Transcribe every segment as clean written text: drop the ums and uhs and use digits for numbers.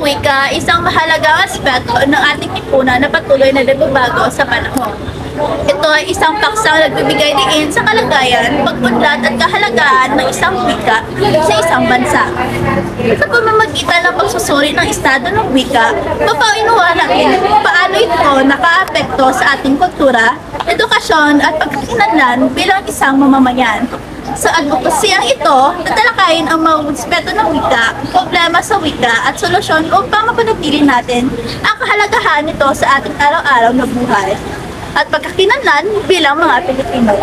wika, isang mahalagang aspeto ng ating lipunan na patuloy na nagbabago sa panahon. Ito ay isang paksang nagbibigay diin sa kalagayan, pagpunlad at kahalagaan ng isang wika sa isang bansa. Sa pamamagitan ng pagsusuri ng estado ng wika, mapaunuan natin kung paano ito nakaapekto sa ating kultura, edukasyon at pagkakinlanlan bilang isang mamamayan. Sa advocacyang ito, tatalakayin ang mga aspeto ng wika, problema sa wika at solusyon upang mapanatili natin ang kahalagahan nito sa ating araw-araw na buhay at pagkakinlanlan bilang mga Pilipino.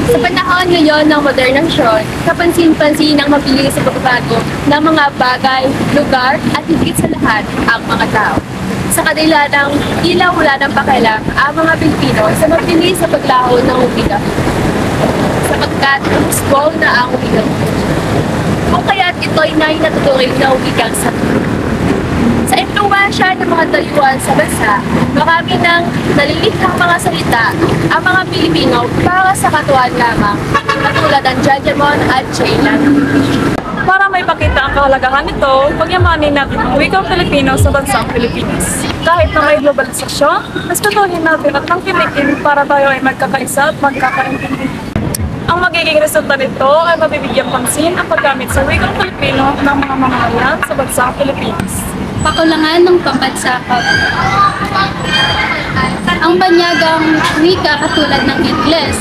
Sa panahon ngayon ng modernisasyon, kapansin-pansin ang mabilis sa pagbabago ng mga bagay, lugar at higit sa lahat ang mga tao. Sa kanila ng tila wala ng pakialam ang mga Pilipino sa mabilis sa paglaho ng wika, sapagkat gusto na ang wika. Kung kaya't ito'y natuturing na wikang sa impluwensya ng mga dayuhan sa bansa, marami ng nalilikhang mga salita ang mga Pilipino para sa katuwaan lamang, katulad ng Jajamon at Jaylan. Para may pakita ang kahalagahan nito, pagyamanin natin ang wikang Pilipino sa bansang Pilipinas. Kahit na may globalisasyon, respetuhin natin at tangkilikin para tayo ay magkakaisa at magkakaintindi. Ang magiging resulta nito ay mabibigyang pansin ang paggamit sa wikang Pilipino ng mga mamamayan sa bansang Pilipinas. Pakulangan ng pambansakap. Ang banyagang wika katulad ng Ingles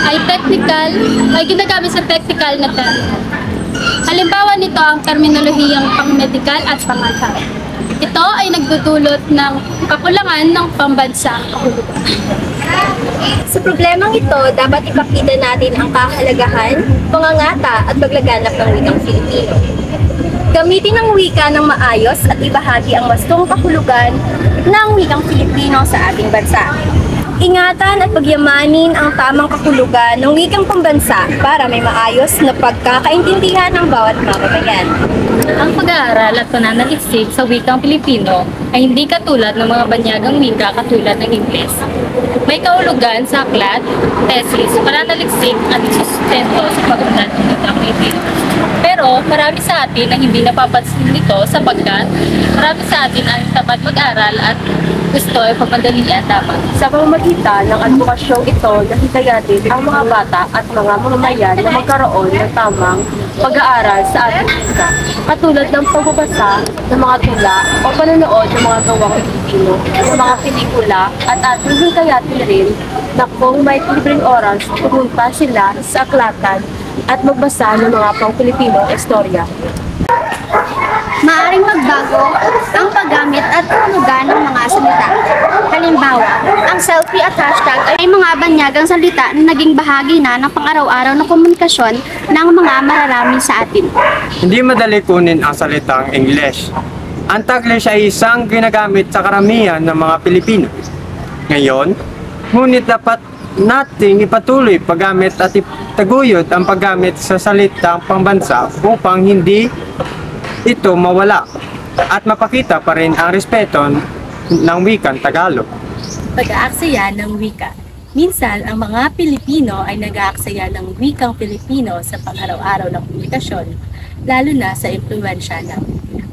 ay ginagamit sa technical na term. Halimbawa nito ang terminolohiyang pang-medikal at pang-alhap. Ito ay nagdudulot ng kakulangan ng pambansang kahulugan. Sa problemang ito, dapat ipakita natin ang kahalagahan, pangangata at paglaganap ng wikang Filipino. Gamitin ang wika ng maayos at ibahagi ang wastong kahulugan ng wikang Filipino sa ating bansa. Ingatan at pagyamanin ang tamang kahulugan ng wikang pambansa para may maayos na pagkakaintindihan ng bawat mamamayan. Ang pag-aaral at pananaliksik sa wikang Pilipino ay hindi katulad ng mga banyagang wika katulad ng Ingles. May kahulugan sa aklat, tesis, pananaliksik at sustento sa pag-unlad ng wikang Pilipino. Pero marami sa atin ang hindi napapansin nito sapagkat marami sa atin ang tapat mag-aral at gusto ay pagmadalian dapat. Sa pamamagitan ng advokasyong ito, nahidayatin ang mga bata at mga mamamayan na magkaroon ng tamang pag-aaral sa ating wika, katulad ng pagbabasa ng mga tula o panonood ng mga gawang Pilipino, ng mga pelikula at ating hikayatin rin na kung may libreng oras, pumunta sila sa aklatan at magbasa ng mga pang-Pilipinong istorya. Maaring magbago ang paggamit at kahulugan ng mga salita. Halimbawa, ang selfie at hashtag ay mga banyagang salita na naging bahagi na ng pang-araw-araw na komunikasyon ng mga mararami sa atin. Hindi madali kunin ang salitang English. Ang Taglish ay isang ginagamit sa karamihan ng mga Pilipino. Ngayon, ngunit dapat nating ipatuloy paggamit at itaguyod ang paggamit sa salitang pambansa upang hindi ito mawala at mapakita pa rin ang respeto ng wikang Tagalog. Pag-aaksaya ng wika. Minsan, ang mga Pilipino ay nag-aaksaya ng wikang Pilipino sa pang-araw-araw na komunikasyon, lalo na sa impluwensya ng wika.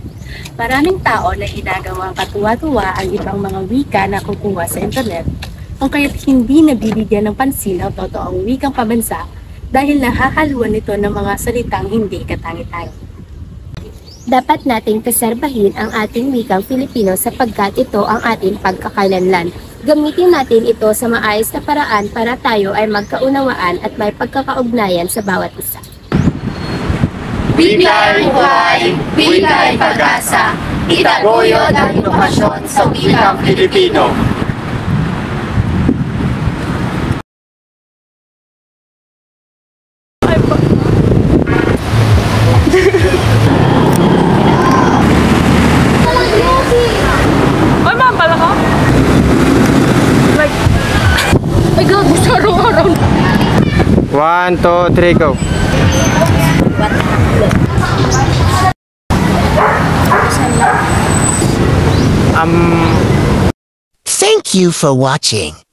Maraming tao na ginagawang katuwa-tuwa ang ibang mga wika na kukuha sa internet, kung kaya't hindi nabibigyan ng pansin ang totoong wikang pambansa dahil nakakaluan nito ng mga salitang hindi katangi-tangi. Dapat nating preserbahin ang ating wikang Filipino sapagkat ito ang ating pagkakakilanlan. Gamitin natin ito sa maayos na paraan para tayo ay magkaunawaan at may pagkakaugnayan sa bawat isa. Wika'y buhay, wika'y pag-asa, itaguyod ang edukasyon sa wikang Filipino. Ay, ma'am, pala ka? Like, Ay, gago sa araw-araw. 1, 2, 3, go! Thank you for watching.